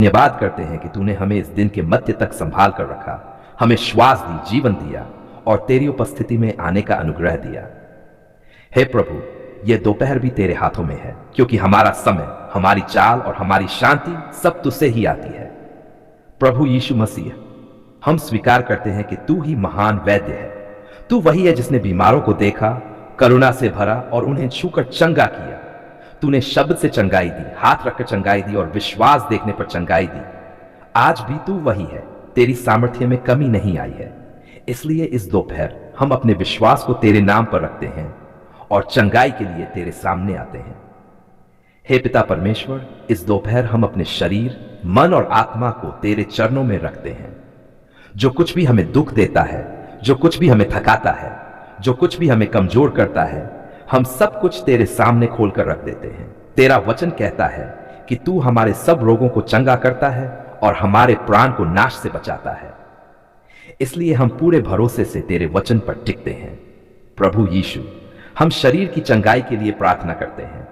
धन्यवाद करते हैं कि तूने हमें इस दिन के मध्य तक संभाल कर रखा, हमें श्वास दी, जीवन दिया और तेरी उपस्थिति में आने का अनुग्रह दिया। हे प्रभु, यह दोपहर भी तेरे हाथों में है, क्योंकि हमारा समय, हमारी चाल और हमारी शांति सब तुझसे ही आती है। प्रभु यीशु मसीह, हम स्वीकार करते हैं कि तू ही महान वैद्य है। तू वही है जिसने बीमारों को देखा, करुणा से भरा और उन्हें छूकर चंगा किया। तूने शब्द से चंगाई दी, हाथ रखकर चंगाई दी और विश्वास देखने पर चंगाई दी। आज भी तू वही है, तेरी सामर्थ्य में कमी नहीं आई है। इसलिए इस दोपहर हम अपने विश्वास को तेरे नाम पर रखते हैं और चंगाई के लिए तेरे सामने आते हैं। हे पिता परमेश्वर, इस दोपहर हम अपने शरीर, मन और आत्मा को तेरे चरणों में रखते हैं। जो कुछ भी हमें दुख देता है, जो कुछ भी हमें थकाता है, जो कुछ भी हमें कमजोर करता है, हम सब कुछ तेरे सामने खोलकर रख देते हैं। तेरा वचन कहता है कि तू हमारे सब रोगों को चंगा करता है और हमारे प्राण को नाश से बचाता है। इसलिए हम पूरे भरोसे से तेरे वचन पर टिकते हैं। प्रभु यीशु, हम शरीर की चंगाई के लिए प्रार्थना करते हैं।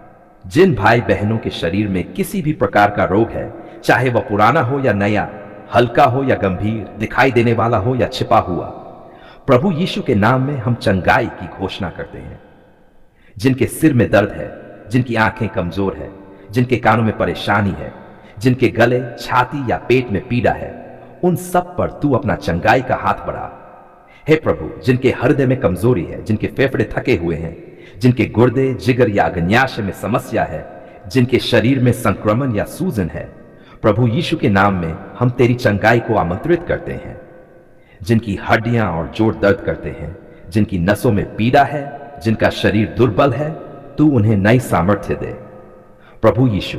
जिन भाई बहनों के शरीर में किसी भी प्रकार का रोग है, चाहे वह पुराना हो या नया, हल्का हो या गंभीर, दिखाई देने वाला हो या छिपा हुआ, प्रभु यीशु के नाम में हम चंगाई की घोषणा करते हैं। जिनके सिर में दर्द है, जिनकी आंखें कमजोर है, जिनके कानों में परेशानी है, जिनके गले, छाती या पेट में पीड़ा है, उन सब पर तू अपना चंगाई का हाथ बढ़ा। हे प्रभु, जिनके हृदय में कमजोरी है, जिनके फेफड़े थके हुए हैं, जिनके गुर्दे, जिगर या अग्न्याशय में समस्या है, जिनके शरीर में संक्रमण या सूजन है, प्रभु यीशु के नाम में हम तेरी चंगाई को आमंत्रित करते हैं। जिनकी हड्डियां और जोड़ दर्द करते हैं, जिनकी नसों में पीड़ा है, जिनका शरीर दुर्बल है, तू उन्हें नई सामर्थ्य दे। प्रभु यीशु,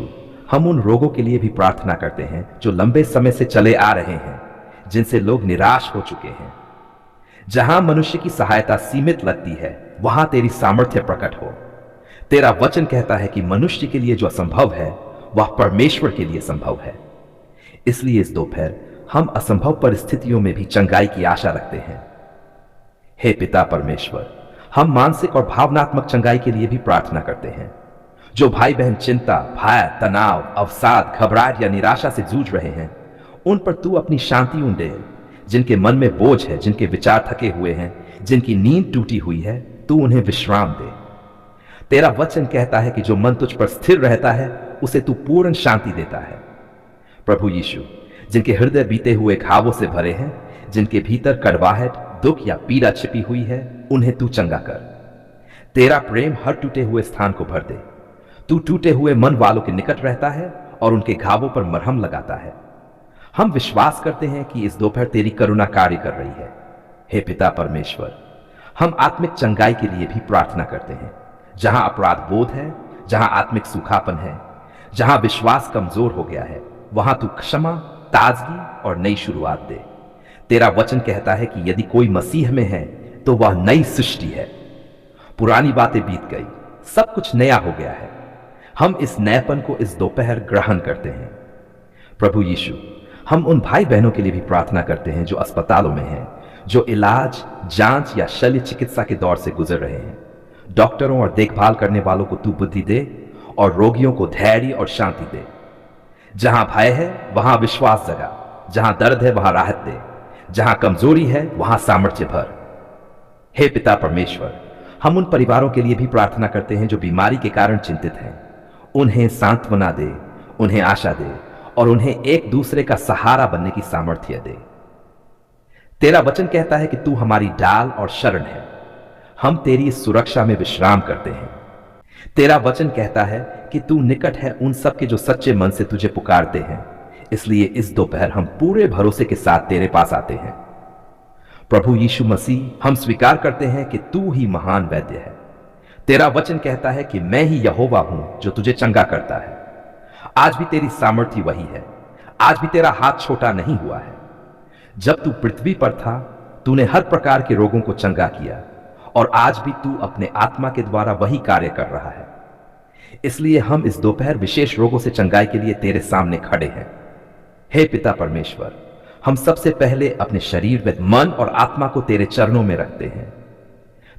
हम उन रोगों के लिए भी प्रार्थना करते हैं जो लंबे समय से चले आ रहे हैं, जिनसे लोग निराश हो चुके हैं। जहां मनुष्य की सहायता सीमित लगती है, वहां तेरी सामर्थ्य प्रकट हो। तेरा वचन कहता है कि मनुष्य के लिए जो असंभव है, वह परमेश्वर के लिए संभव है। इसलिए इस दोपहर हम असंभव परिस्थितियों में भी चंगाई की आशा रखते हैं। हे पिता परमेश्वर, हम मानसिक और भावनात्मक चंगाई के लिए भी प्रार्थना करते हैं। जो भाई बहन चिंता, भय, तनाव, अवसाद, घबराहट या निराशा से जूझ रहे हैं, उन पर तू अपनी शांति उंडेल। जिनके मन में बोझ है, जिनके विचार थके हुए हैं, जिनकी नींद टूटी हुई है, तू उन्हें विश्राम दे। तेरा वचन कहता है कि जो मन तुझ पर स्थिर रहता है, उसे तू पूर्ण शांति देता है। प्रभु यीशु, जिनके हृदय बीते हुए घावों से भरे हैं, जिनके भीतर कड़वाहट, दुख या पीड़ा छिपी हुई है, उन्हें तू चंगा कर। तेरा प्रेम हर टूटे हुए स्थान को भर दे। तू टूटे हुए मन वालों के निकट रहता है और उनके घावों पर मरहम लगाता है। हम विश्वास करते हैं कि इस दोपहर तेरी करुणा कार्य कर रही है। हे पिता परमेश्वर, हम आत्मिक चंगाई के लिए भी प्रार्थना करते हैं। जहां अपराध बोध है, जहां आत्मिक सूखापन है, जहां विश्वास कमजोर हो गया है, वहां तू क्षमा, ताजगी और नई शुरुआत दे। तेरा वचन कहता है कि यदि कोई मसीह में है तो वह नई सृष्टि है। पुरानी बातें बीत गई, सब कुछ नया हो गया है। हम इस नएपन को इस दोपहर ग्रहण करते हैं। प्रभु यीशु, हम उन भाई बहनों के लिए भी प्रार्थना करते हैं जो अस्पतालों में हैं, जो इलाज, जांच या शल्य चिकित्सा के दौर से गुजर रहे हैं। डॉक्टरों और देखभाल करने वालों को तू बुद्धि दे और रोगियों को धैर्य और शांति दे। जहां भय है वहां विश्वास जगा, जहां दर्द है वहां राहत दे, जहां कमजोरी है वहां सामर्थ्य भर। हे पिता परमेश्वर, हम उन परिवारों के लिए भी प्रार्थना करते हैं जो बीमारी के कारण चिंतित हैं। उन्हें सांत्वना दे, उन्हें आशा दे और उन्हें एक दूसरे का सहारा बनने की सामर्थ्य दे। तेरा वचन कहता है कि तू हमारी ढाल और शरण है। हम तेरी इस सुरक्षा में विश्राम करते हैं। तेरा वचन कहता है कि तू निकट है उन सब के जो सच्चे मन से तुझे पुकारते हैं। इसलिए इस दोपहर हम पूरे भरोसे के साथ तेरे पास आते हैं। प्रभु यीशु मसीह, हम स्वीकार करते हैं कि तू ही महान वैद्य है। तेरा वचन कहता है कि मैं ही यहोवा हूं जो तुझे चंगा करता है। आज भी तेरी सामर्थ्य वही है। आज भी तेरा हाथ छोटा नहीं हुआ है। जब तू पृथ्वी पर था, तूने हर प्रकार के रोगों को चंगा किया और आज भी तू अपने आत्मा के द्वारा वही कार्य कर रहा है। इसलिए हम इस दोपहर विशेष रोगों से चंगाई के लिए तेरे सामने खड़े हैं। हे पिता परमेश्वर, हम सबसे पहले अपने शरीर व मन और आत्मा को तेरे चरणों में रखते हैं।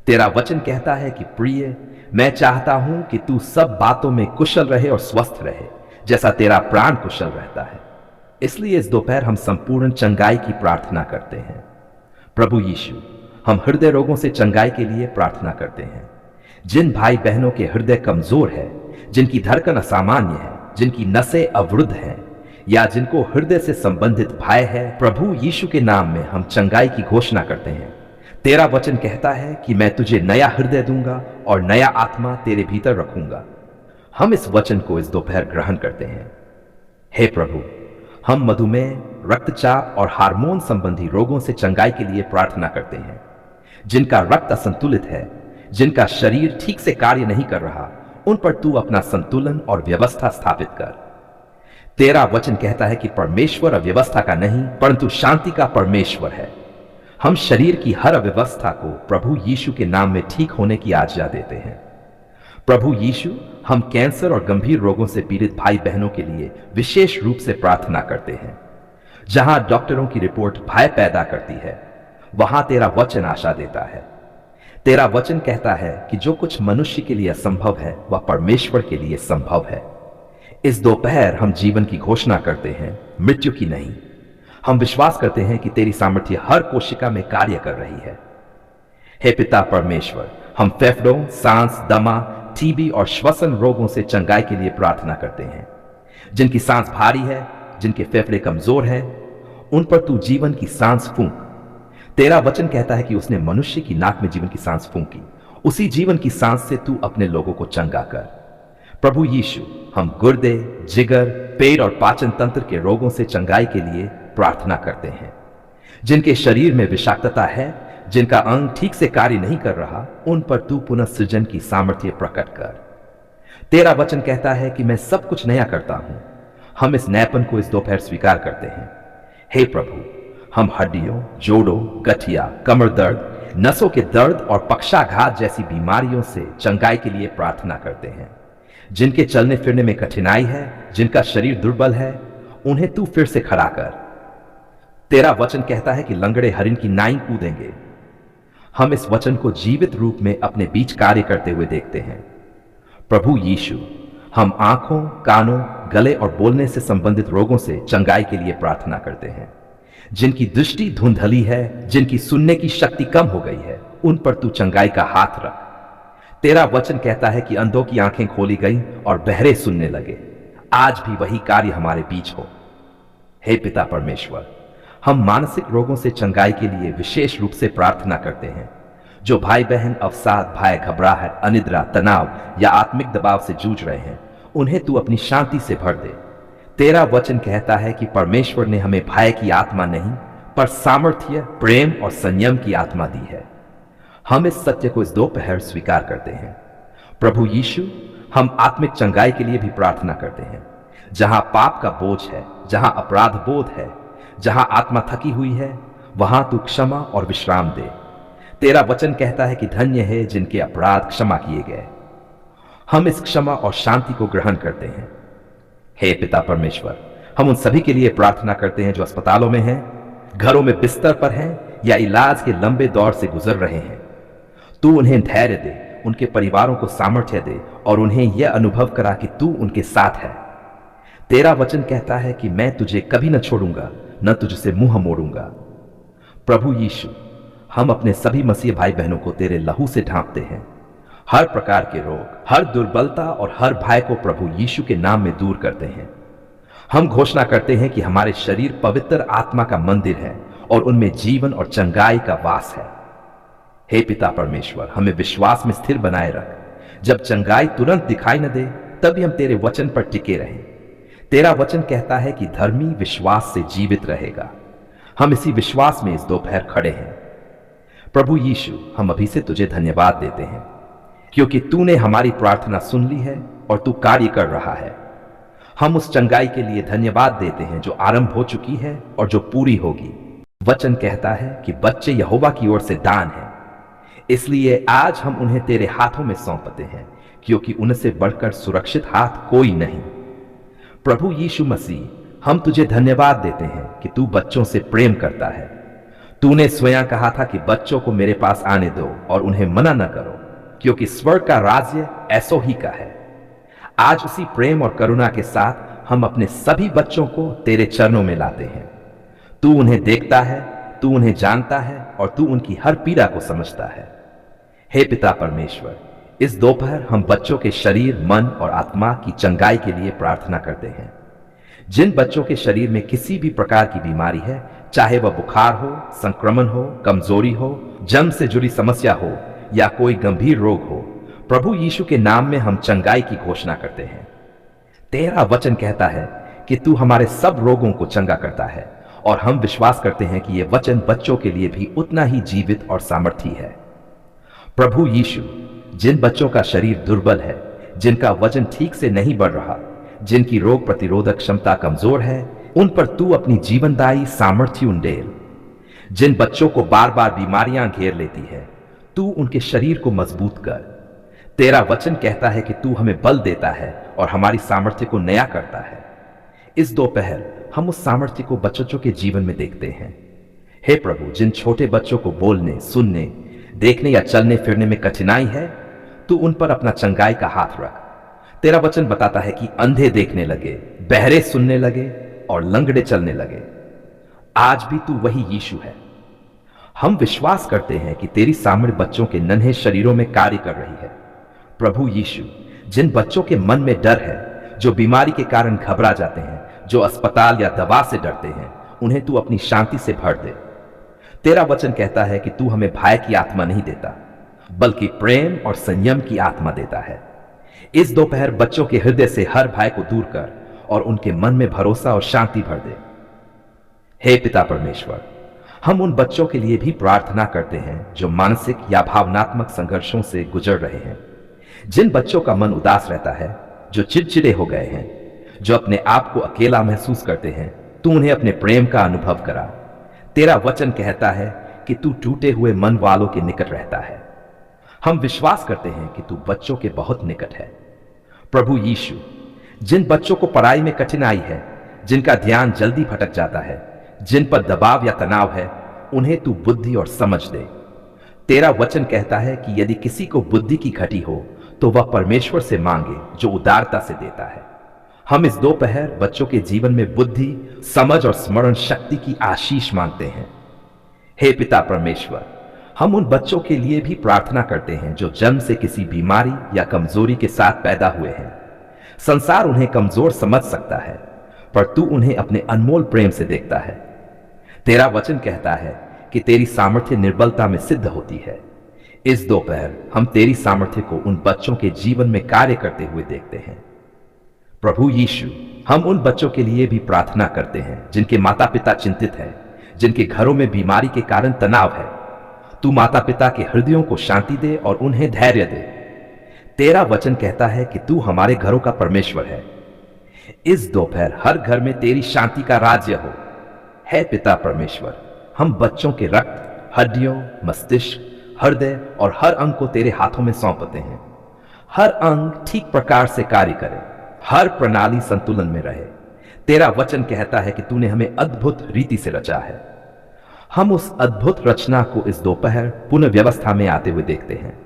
तेरा वचन कहता है कि प्रिय, मैं चाहता हूं कि तू सब बातों में कुशल रहे और स्वस्थ रहे, जैसा तेरा प्राण कुशल रहता है। इसलिए इस दोपहर हम संपूर्ण चंगाई की प्रार्थना करते हैं। प्रभु यीशु, हम हृदय रोगों से चंगाई के लिए प्रार्थना करते हैं। जिन भाई बहनों के हृदय कमजोर है, जिनकी धड़कन असामान्य है, जिनकी नसें अवरुद्ध हैं, या जिनको हृदय से संबंधित भय है, प्रभु यीशु के नाम में हम चंगाई की घोषणा करते हैं। तेरा वचन कहता है कि मैं तुझे नया हृदय दूंगा और नया आत्मा तेरे भीतर रखूंगा। हम इस वचन को इस दोपहर ग्रहण करते हैं। हे प्रभु, हम मधुमेह, रक्तचाप और हार्मोन संबंधी रोगों से चंगाई के लिए प्रार्थना करते हैं। जिनका रक्त असंतुलित है, जिनका शरीर ठीक से कार्य नहीं कर रहा, उन पर तू अपना संतुलन और व्यवस्था स्थापित कर। तेरा वचन कहता है कि परमेश्वर अव्यवस्था का नहीं परंतु शांति का परमेश्वर है। हम शरीर की हर अव्यवस्था को प्रभु यीशु के नाम में ठीक होने की आज्ञा देते हैं। प्रभु यीशु, हम कैंसर और गंभीर रोगों से पीड़ित भाई बहनों के लिए विशेष रूप से प्रार्थना करते हैं। जहां डॉक्टरों की रिपोर्ट भय पैदा करती है, वहां तेरा वचन आशा देता है। तेरा वचन कहता है कि जो कुछ मनुष्य के लिए असंभव है वह परमेश्वर के लिए संभव है। इस दोपहर हम जीवन की घोषणा करते हैं, मृत्यु की नहीं। हम विश्वास करते हैं कि तेरी सामर्थ्य हर कोशिका में कार्य कर रही है। हे पिता परमेश्वर, हम फेफड़ों, सांस, दमा, टीबी और श्वसन रोगों से चंगाई के लिए प्रार्थना करते हैं। जिनकी सांस भारी है, जिनके फेफड़े कमजोर हैं, उन पर तू जीवन की सांस फूंक। तेरा वचन कहता है कि उसने मनुष्य की नाक में जीवन की सांस फूंकी। उसी जीवन की सांस से तू अपने लोगों को चंगा कर। प्रभु यीशु, हम गुर्दे, जिगर, पेट और पाचन तंत्र के रोगों से चंगाई के लिए प्रार्थना करते हैं। जिनके शरीर में विषाक्तता है, जिनका अंग ठीक से कार्य नहीं कर रहा, उन पर तू पुनर्सृजन की सामर्थ्य प्रकट कर। तेरा वचन कहता है कि मैं सब कुछ नया करता हूं। हम इस नयापन को इस दोपहर स्वीकार करते हैं। हे प्रभु, हम हड्डियों, जोड़ों, गठिया, कमर दर्द, नसों के दर्द और पक्षाघात जैसी बीमारियों से चंगाई के लिए प्रार्थना करते हैं। जिनके चलने फिरने में कठिनाई है, जिनका शरीर दुर्बल है, उन्हें तू फिर से खड़ा कर। तेरा वचन कहता है कि लंगड़े हरिण की नाई कूदेंगे। हम इस वचन को जीवित रूप में अपने बीच कार्य करते हुए देखते हैं। प्रभु यीशु, हम आंखों, कानों, गले और बोलने से संबंधित रोगों से चंगाई के लिए प्रार्थना करते हैं। जिनकी दृष्टि धुंधली है, जिनकी सुनने की शक्ति कम हो गई है, उन पर तू चंगाई का हाथ रख। तेरा वचन कहता है कि अंधों की आंखें खोली गई और बहरे सुनने लगे। आज भी वही कार्य हमारे बीच हो। हे पिता परमेश्वर, हम मानसिक रोगों से चंगाई के लिए विशेष रूप से प्रार्थना करते हैं। जो भाई बहन अवसाद, भय, घबराहट, अनिद्रा, तनाव या आत्मिक दबाव से जूझ रहे हैं, उन्हें तू अपनी शांति से भर दे। तेरा वचन कहता है कि परमेश्वर ने हमें भय की आत्मा नहीं पर सामर्थ्य, प्रेम और संयम की आत्मा दी है। हम इस सत्य को इस दोपहर स्वीकार करते हैं। प्रभु यीशु, हम आत्मिक चंगाई के लिए भी प्रार्थना करते हैं। जहां पाप का बोझ है, जहां अपराध बोध है, जहां आत्मा थकी हुई है, वहां तू क्षमा और विश्राम दे। तेरा वचन कहता है कि धन्य है जिनके अपराध क्षमा किए गए। हम इस क्षमा और शांति को ग्रहण करते हैं। हे पिता परमेश्वर, हम उन सभी के लिए प्रार्थना करते हैं जो अस्पतालों में हैं, घरों में बिस्तर पर हैं या इलाज के लंबे दौर से गुजर रहे हैं। तू उन्हें धैर्य दे, उनके परिवारों को सामर्थ्य दे और उन्हें यह अनुभव करा कि तू उनके साथ है। तेरा वचन कहता है कि मैं तुझे कभी न छोड़ूंगा, न तुझसे मुंह मोड़ूंगा। प्रभु यीशु, हम अपने सभी मसीह भाई बहनों को तेरे लहू से ढांपते हैं। हर प्रकार के रोग, हर दुर्बलता और हर भय को प्रभु यीशु के नाम में दूर करते हैं। हम घोषणा करते हैं कि हमारे शरीर पवित्र आत्मा का मंदिर है और उनमें जीवन और चंगाई का वास है। हे पिता परमेश्वर, हमें विश्वास में स्थिर बनाए रख। जब चंगाई तुरंत दिखाई न दे, तभी हम तेरे वचन पर टिके रहें। तेरा वचन कहता है कि धर्मी विश्वास से जीवित रहेगा। हम इसी विश्वास में इस दोपहर खड़े हैं। प्रभु यीशु, हम अभी से तुझे धन्यवाद देते हैं क्योंकि तूने हमारी प्रार्थना सुन ली है और तू कार्य कर रहा है। हम उस चंगाई के लिए धन्यवाद देते हैं जो आरंभ हो चुकी है और जो पूरी होगी। वचन कहता है कि बच्चे यहोवा की ओर से दान हैं, इसलिए आज हम उन्हें तेरे हाथों में सौंपते हैं क्योंकि उनसे बढ़कर सुरक्षित हाथ कोई नहीं। प्रभु यीशु मसीह, हम तुझे धन्यवाद देते हैं कि तू बच्चों से प्रेम करता है। तूने स्वयं कहा था कि बच्चों को मेरे पास आने दो और उन्हें मना न करो क्योंकि स्वर्ग का राज्य ऐसो ही का है। आज उसी प्रेम और करुणा के साथ हम अपने सभी बच्चों को तेरे चरणों में लाते हैं। तू उन्हें देखता है, तू उन्हें जानता है और तू उनकी हर पीड़ा को समझता है। हे पिता परमेश्वर, इस दोपहर हम बच्चों के शरीर, मन और आत्मा की चंगाई के लिए प्रार्थना करते हैं। जिन बच्चों के शरीर में किसी भी प्रकार की बीमारी है, चाहे वह बुखार हो, संक्रमण हो, कमजोरी हो, जन्म से जुड़ी समस्या हो या कोई गंभीर रोग हो, प्रभु यीशु के नाम में हम चंगाई की घोषणा करते हैं। तेरा वचन कहता है कि तू हमारे सब रोगों को चंगा करता है और हम विश्वास करते हैं कि यह वचन बच्चों के लिए भी उतना ही जीवित और सामर्थी है। प्रभु यीशु, जिन बच्चों का शरीर दुर्बल है, जिनका वजन ठीक से नहीं बढ़ रहा, जिनकी रोग प्रतिरोधक क्षमता कमजोर है, उन पर तू अपनी जीवनदायी सामर्थ्य उंडेल। जिन बच्चों को बार बार बीमारियां घेर लेती है, तू उनके शरीर को मजबूत कर। तेरा वचन कहता है कि तू हमें बल देता है और हमारी सामर्थ्य को नया करता है। इस दोपहर हम उस सामर्थ्य को बच्चों के जीवन में देखते हैं। हे प्रभु, जिन छोटे बच्चों को बोलने, सुनने, देखने या चलने फिरने में कठिनाई है, तू उन पर अपना चंगाई का हाथ रख। तेरा वचन बताता है कि अंधे देखने लगे, बहरे सुनने लगे और लंगड़े चलने लगे। आज भी तू वही यीशु है। हम विश्वास करते हैं कि तेरी सामर्थ्य बच्चों के नन्हे शरीरों में कार्य कर रही है। प्रभु यीशु, जिन बच्चों के मन में डर है, जो बीमारी के कारण घबरा जाते हैं, जो अस्पताल या दवा से डरते हैं, उन्हें तू अपनी शांति से भर दे। तेरा वचन कहता है कि तू हमें भय की आत्मा नहीं देता, बल्कि प्रेम और संयम की आत्मा देता है। इस दोपहर बच्चों के हृदय से हर भय को दूर कर और उनके मन में भरोसा और शांति भर दे। हे पिता परमेश्वर, हम उन बच्चों के लिए भी प्रार्थना करते हैं जो मानसिक या भावनात्मक संघर्षों से गुजर रहे हैं। जिन बच्चों का मन उदास रहता है, जो चिड़चिड़े हो गए हैं, जो अपने आप को अकेला महसूस करते हैं, तू उन्हें अपने प्रेम का अनुभव करा। तेरा वचन कहता है कि तू टूटे हुए मन वालों के निकट रहता है। हम विश्वास करते हैं कि तू बच्चों के बहुत निकट है। प्रभु यीशु, जिन बच्चों को पढ़ाई में कठिनाई है, जिनका ध्यान जल्दी भटक जाता है, जिन पर दबाव या तनाव है, उन्हें तू बुद्धि और समझ दे। तेरा वचन कहता है कि यदि किसी को बुद्धि की घटी हो तो वह परमेश्वर से मांगे, जो उदारता से देता है। हम इस दोपहर बच्चों के जीवन में बुद्धि, समझ और स्मरण शक्ति की आशीष मांगते हैं। हे पिता परमेश्वर, हम उन बच्चों के लिए भी प्रार्थना करते हैं जो जन्म से किसी बीमारी या कमजोरी के साथ पैदा हुए हैं। संसार उन्हें कमजोर समझ सकता है, पर तू उन्हें अपने अनमोल प्रेम से देखता है। तेरा वचन कहता है कि तेरी सामर्थ्य निर्बलता में सिद्ध होती है। इस दोपहर हम तेरी सामर्थ्य को उन बच्चों के जीवन में कार्य करते हुए देखते हैं। प्रभु यीशु, हम उन बच्चों के लिए भी प्रार्थना करते हैं जिनके माता पिता चिंतित हैं, जिनके घरों में बीमारी के कारण तनाव है। तू माता पिता के हृदयों को शांति दे और उन्हें धैर्य दे। तेरा वचन कहता है कि तू हमारे घरों का परमेश्वर है। इस दोपहर हर घर में तेरी शांति का राज्य हो। है पिता परमेश्वर, हम बच्चों के रक्त, हड्डियों, मस्तिष्क, हृदय और हर अंग को तेरे हाथों में सौंपते हैं। हर अंग ठीक प्रकार से कार्य करे, हर प्रणाली संतुलन में रहे। तेरा वचन कहता है कि तूने हमें अद्भुत रीति से रचा है। हम उस अद्भुत रचना को इस दोपहर पुनः व्यवस्था में आते हुए देखते हैं।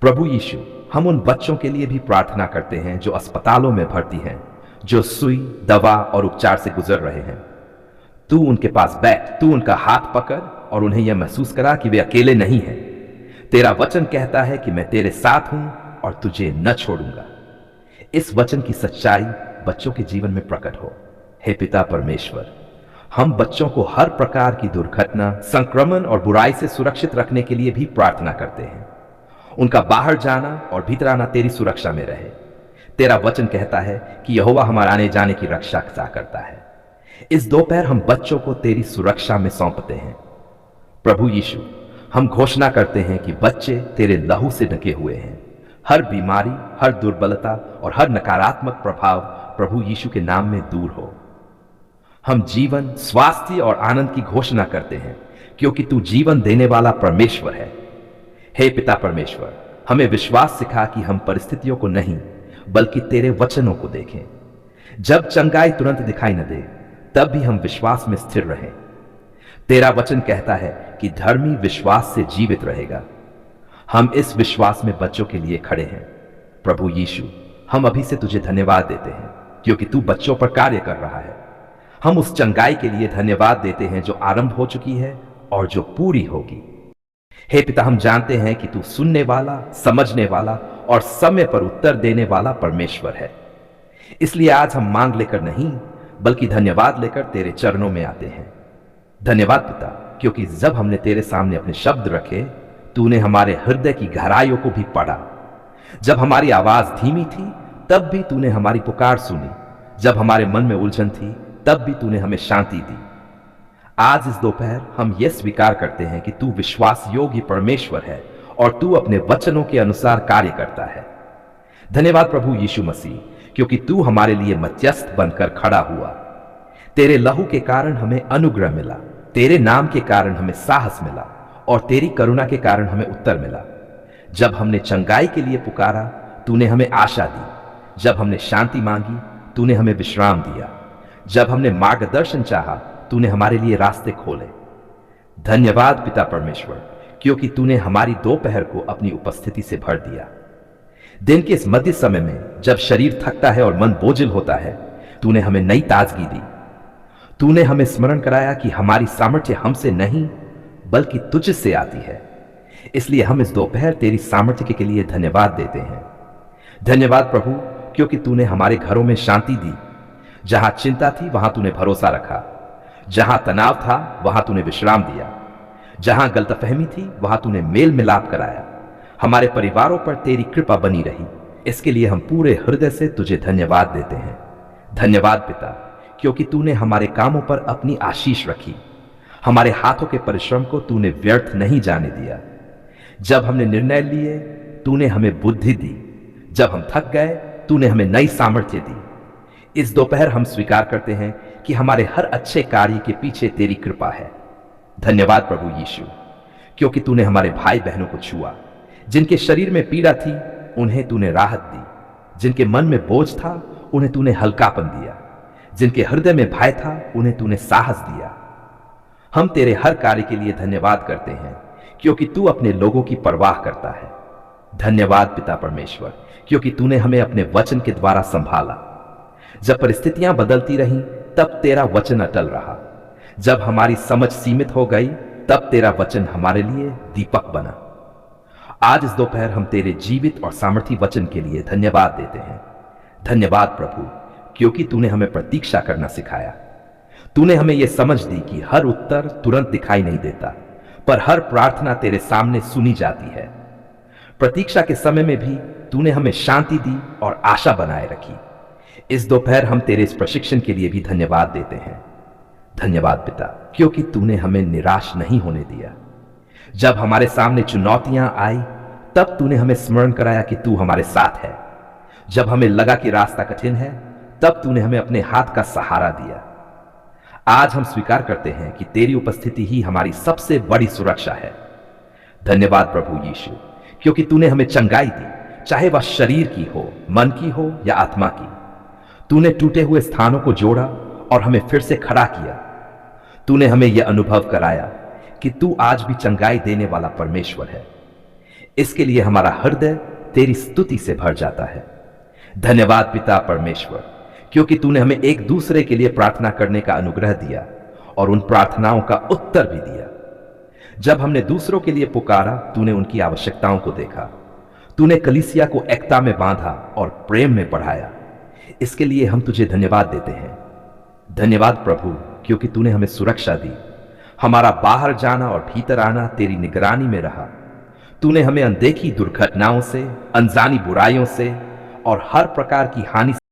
प्रभु यीशु, हम उन बच्चों के लिए भी प्रार्थना करते हैं जो अस्पतालों में भर्ती हैं, जो सुई, दवा और उपचार से गुजर रहे हैं। तू उनके पास बैठ, तू उनका हाथ पकड़ और उन्हें यह महसूस करा कि वे अकेले नहीं हैं। तेरा वचन कहता है कि मैं तेरे साथ हूं और तुझे न छोड़ूंगा। इस वचन की सच्चाई बच्चों के जीवन में प्रकट हो। हे पिता परमेश्वर, हम बच्चों को हर प्रकार की दुर्घटना, संक्रमण और बुराई से सुरक्षित रखने के लिए भी प्रार्थना करते हैं। उनका बाहर जाना और भीतर आना तेरी सुरक्षा में रहे। तेरा वचन कहता है कि यहोवा हमारे आने जाने की रक्षा करता है। इस दोपहर हम बच्चों को तेरी सुरक्षा में सौंपते हैं। प्रभु यीशु, हम घोषणा करते हैं कि बच्चे तेरे लहू से ढके हुए हैं। हर बीमारी, हर दुर्बलता और हर नकारात्मक प्रभाव प्रभु यीशु के नाम में दूर हो। हम जीवन, स्वास्थ्य और आनंद की घोषणा करते हैं, क्योंकि तू जीवन देने वाला परमेश्वर है। हे पिता परमेश्वर, हमें विश्वास सिखा कि हम परिस्थितियों को नहीं, बल्कि तेरे वचनों को देखें। जब चंगाई तुरंत दिखाई न दे, तब भी हम विश्वास में स्थिर रहें। तेरा वचन कहता है कि धर्मी विश्वास से जीवित रहेगा। हम इस विश्वास में बच्चों के लिए खड़े हैं। प्रभु यीशु, हम अभी से तुझे धन्यवाद देते हैं क्योंकि तू बच्चों पर कार्य कर रहा है। हम उस चंगाई के लिए धन्यवाद देते हैं जो आरंभ हो चुकी है और जो पूरी होगी। हे पिता, हम जानते हैं कि तू सुनने वाला, समझने वाला और समय पर उत्तर देने वाला परमेश्वर है। इसलिए आज हम मांग लेकर नहीं बल्कि धन्यवाद लेकर तेरे चरणों में आते हैं। धन्यवाद पिता, क्योंकि जब हमने तेरे सामने अपने शब्द रखे, तूने हमारे हृदय की गहराइयों को भी पढ़ा। जब हमारी आवाज धीमी थी तब भी तूने हमारी पुकार सुनी। जब हमारे मन में उलझन थी तब भी तूने हमें शांति दी। आज इस दोपहर हम यह स्वीकार करते हैं कि तू विश्वास योग्य परमेश्वर है और तू अपने वचनों के अनुसार कार्य करता है। धन्यवाद प्रभु यीशु मसीह, क्योंकि तू हमारे लिए मध्यस्थ बनकर खड़ा हुआ। तेरे लहू के कारण हमें अनुग्रह मिला, तेरे नाम के कारण हमें साहस मिला और तेरी करुणा के कारण हमें उत्तर मिला। जब हमने चंगाई के लिए पुकारा, तूने हमें आशा दी। जब हमने शांति मांगी, तूने हमें विश्राम दिया। जब हमने मार्गदर्शन चाहा, तूने हमारे लिए रास्ते खोले। धन्यवाद पिता परमेश्वर, क्योंकि तूने हमारी दोपहर को अपनी उपस्थिति से भर दिया। दिन के इस मध्य समय में जब शरीर थकता है और मन बोझिल होता है, तूने हमें नई ताजगी दी। तूने हमें स्मरण कराया कि हमारी सामर्थ्य हमसे नहीं बल्कि तुझसे आती है। इसलिए हम इस दोपहर तेरी सामर्थ्य के लिए धन्यवाद देते हैं। धन्यवाद प्रभु, क्योंकि तूने हमारे घरों में शांति दी। जहां चिंता थी वहां तूने भरोसा रखा। जहां तनाव था वहां तूने विश्राम दिया। जहां गलतफहमी थी वहां तूने मेल मिलाप कराया। हमारे परिवारों पर तेरी कृपा बनी रही। इसके लिए हम पूरे हृदय से तुझे धन्यवाद देते हैं। धन्यवाद पिता, क्योंकि तूने हमारे कामों पर अपनी आशीष रखी। हमारे हाथों के परिश्रम को तूने व्यर्थ नहीं जाने दिया। जब हमने निर्णय लिए, तूने हमें बुद्धि दी। जब हम थक गए, तूने हमें नई सामर्थ्य दी। इस दोपहर हम स्वीकार करते हैं कि हमारे हर अच्छे कार्य के पीछे तेरी कृपा है। धन्यवाद प्रभु यीशु, क्योंकि तूने हमारे भाई बहनों को छुआ। जिनके शरीर में पीड़ा थी उन्हें तूने राहत दी। जिनके मन में बोझ था उन्हें तूने हल्कापन दिया। जिनके हृदय में भय था उन्हें तूने साहस दिया। हम तेरे हर कार्य के लिए धन्यवाद करते हैं, क्योंकि तू अपने लोगों की परवाह करता है। धन्यवाद पिता परमेश्वर, क्योंकि तूने हमें अपने वचन के द्वारा संभाला। जब परिस्थितियां बदलती रहीं तब तेरा वचन अटल रहा। जब हमारी समझ सीमित हो गई तब तेरा वचन हमारे लिए दीपक बना। आज इस दोपहर हम तेरे जीवित और सामर्थी वचन के लिए धन्यवाद देते हैं। धन्यवाद प्रभु, क्योंकि तूने हमें प्रतीक्षा करना सिखाया। तूने हमें यह समझ दी कि हर उत्तर तुरंत दिखाई नहीं देता, पर हर प्रार्थना तेरे सामने सुनी जाती है। प्रतीक्षा के समय में भी तूने हमें शांति दी और आशा बनाए रखी। इस दोपहर हम तेरे इस प्रशिक्षण के लिए भी धन्यवाद देते हैं। धन्यवाद पिता, क्योंकि तूने हमें निराश नहीं होने दिया। जब हमारे सामने चुनौतियां आई तब तूने हमें स्मरण कराया कि तू हमारे साथ है। जब हमें लगा कि रास्ता कठिन है तब तूने हमें अपने हाथ का सहारा दिया। आज हम स्वीकार करते हैं कि तेरी उपस्थिति ही हमारी सबसे बड़ी सुरक्षा है। धन्यवाद प्रभु यीशु, क्योंकि तूने हमें चंगाई दी, चाहे वह शरीर की हो, मन की हो या आत्मा की। तूने टूटे हुए स्थानों को जोड़ा और हमें फिर से खड़ा किया। तूने हमें यह अनुभव कराया कि तू आज भी चंगाई देने वाला परमेश्वर है। इसके लिए हमारा हृदय तेरी स्तुति से भर जाता है। धन्यवाद पिता परमेश्वर, क्योंकि तूने हमें एक दूसरे के लिए प्रार्थना करने का अनुग्रह दिया और उन प्रार्थनाओं का उत्तर भी दिया। जब हमने दूसरों के लिए पुकारा, तूने उनकी आवश्यकताओं को देखा। तूने कलीसिया को एकता में बांधा और प्रेम में बढ़ाया। इसके लिए हम तुझे धन्यवाद देते हैं। धन्यवाद प्रभु, क्योंकि तूने हमें सुरक्षा दी। हमारा बाहर जाना और भीतर आना तेरी निगरानी में रहा। तूने हमें अनदेखी दुर्घटनाओं से, अनजानी बुराइयों से और हर प्रकार की हानि